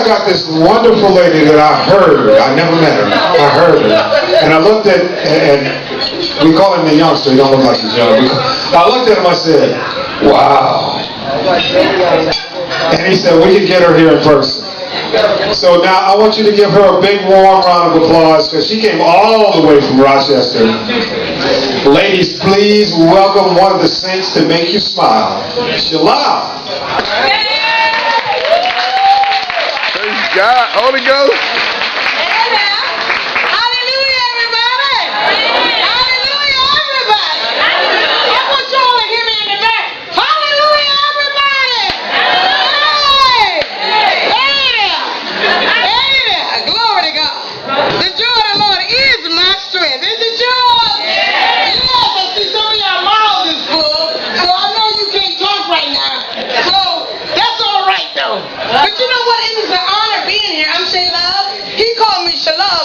got this wonderful lady that I heard. I never met her. I heard her. And I looked at, and we call him the youngster. He don't look like he's young. I looked at him, I said, wow. And he said, we can get her here in person. So now I want you to give her a big warm round of applause because she came all the way from Rochester. Ladies, please welcome one of the saints to make you smile, Shalom. Praise God, Holy Ghost.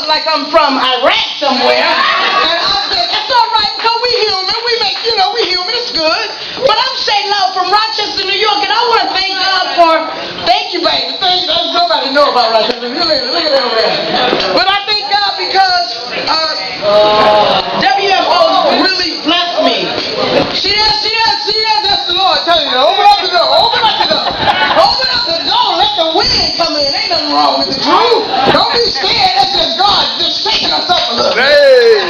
Like I'm from Iraq somewhere. And I said, that's all right, because we human. We make, we human. It's good. But I'm saying love from Rochester, New York, and I want to thank God for, thank you, baby. Thank you. Nobody know about Rochester. Look at it over there. But I thank God because WFO really blessed me. See that? That's the Lord telling you. Open up the door. Open up the door. Open up the door. Let the wind come in. Ain't nothing wrong with the truth. Don't be scared. That's just God just shaking us up a little. Hey.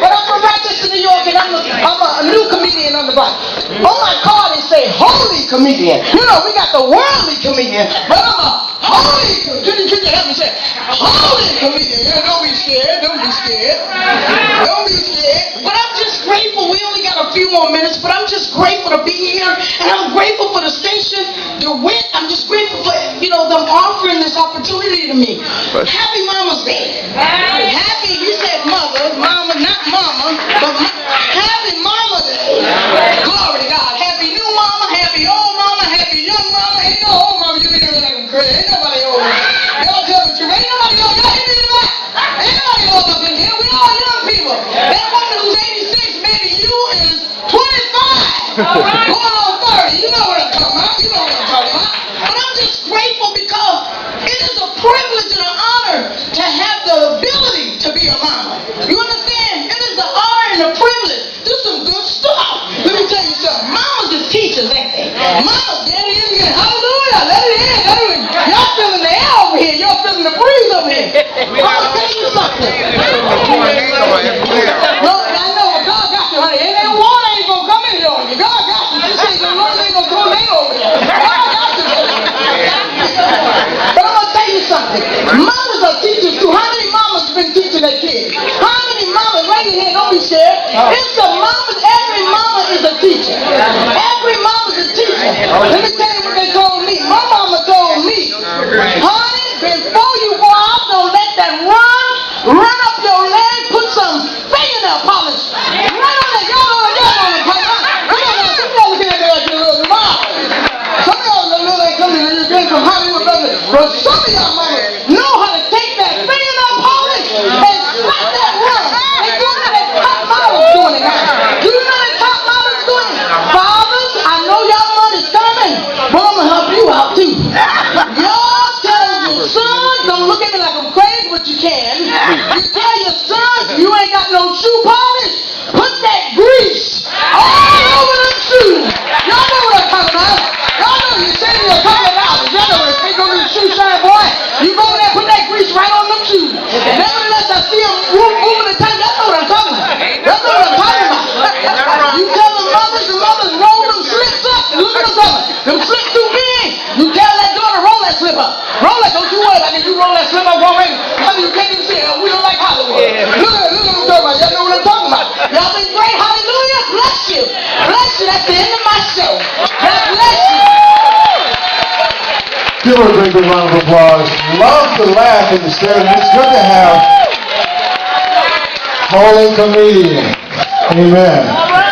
But I'm from Rochester, New York, and I'm a new comedian on the block. On my card it say holy comedian. We got the worldly comedian, but I'm a holy comedian. Can you help me say holy comedian? Don't be scared. Don't be scared. Don't be scared. But I'm just grateful. We only got a few more minutes, but I'm just grateful to be here, and I'm grateful for the station, DeWitt. I'm just grateful for them offering this opportunity to me. Happy Mama's Day. Happy, you said mother, mama, not mama, but happy Mama Day. Glory to God. Happy new mama, happy old mama, happy young mama. Ain't no old mama, you can hear like I'm crazy. Ain't nobody old. Y'all tell the truth. Ain't nobody old. Y'all hear me in the back? Ain't nobody old up in here. We all young people. That woman who's 86, maybe you is 25. Going on 30. You know what I'm talking about. You know what I'm talking about. But I'm just grateful because it is a privilege and an honor to have the ability to be a mama. You understand? It is an honor and a privilege. Do some good stuff. Let me tell you something. Mamas is teachers, ain't they? Mamas, get it in here. Hallelujah. Let it in. Let it in. Y'all feeling the air over here. Y'all feeling the breeze over here. I'm going to tell you something. No, I know. God got you, honey. And that water ain't going to come in here on you. God got you. You say the Lord ain't going to come in over here. God got you. But I'm going to tell you something. Mothers are teachers too. How many mamas been teaching their kids? How many mamas, right here, don't be scared. It's the mamas, every mama is a teacher. Every mama's a teacher. Let me tell you what they told me. My mama told me, honey, before you go out, don't let that run up your leg, put some fingernail polish. Right on there, y'all know what come on. Come on now, some y'all looking at me like you're a little wild. Some of y'all look like you're getting from Hollywood, brother. But some of y'all mamas know how to take that fingernail polish and slap that run. And you know that top models doing it now. Do you know that top models doing it? Fathers, I know y'all money's coming, but I'm gonna help you out too. Y'all tell your sons, don't look at me like I'm crazy, but you can. You tell your sons you ain't got no shoe polish, put that grease all over them shoes. Y'all know what I'm talking about. Y'all know you saving you a couple of dollars. Y'all know if they go to the shoe shine, boy, you go there and put that grease right on them shoes. Nevertheless, I see them moving the time. That's what I'm talking about. That's what I'm talking about. You tell the mothers roll them slips up. Look at them talking. Them slips too big. You tell that daughter roll that slip up. Roll it. Don't you worry about it. You roll that slip up already. Honey, you can't even see it. We don't like Hollywood. Look at what I'm talking about. Y'all know what I'm talking about. Y'all been great. Hallelujah. Bless you. Bless you. That's the end of my show. God bless you. Give her a big round of applause. Love to laugh in the stadium. It's good to have holy comedian. Amen.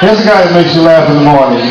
Here's a guy that makes you laugh in the morning.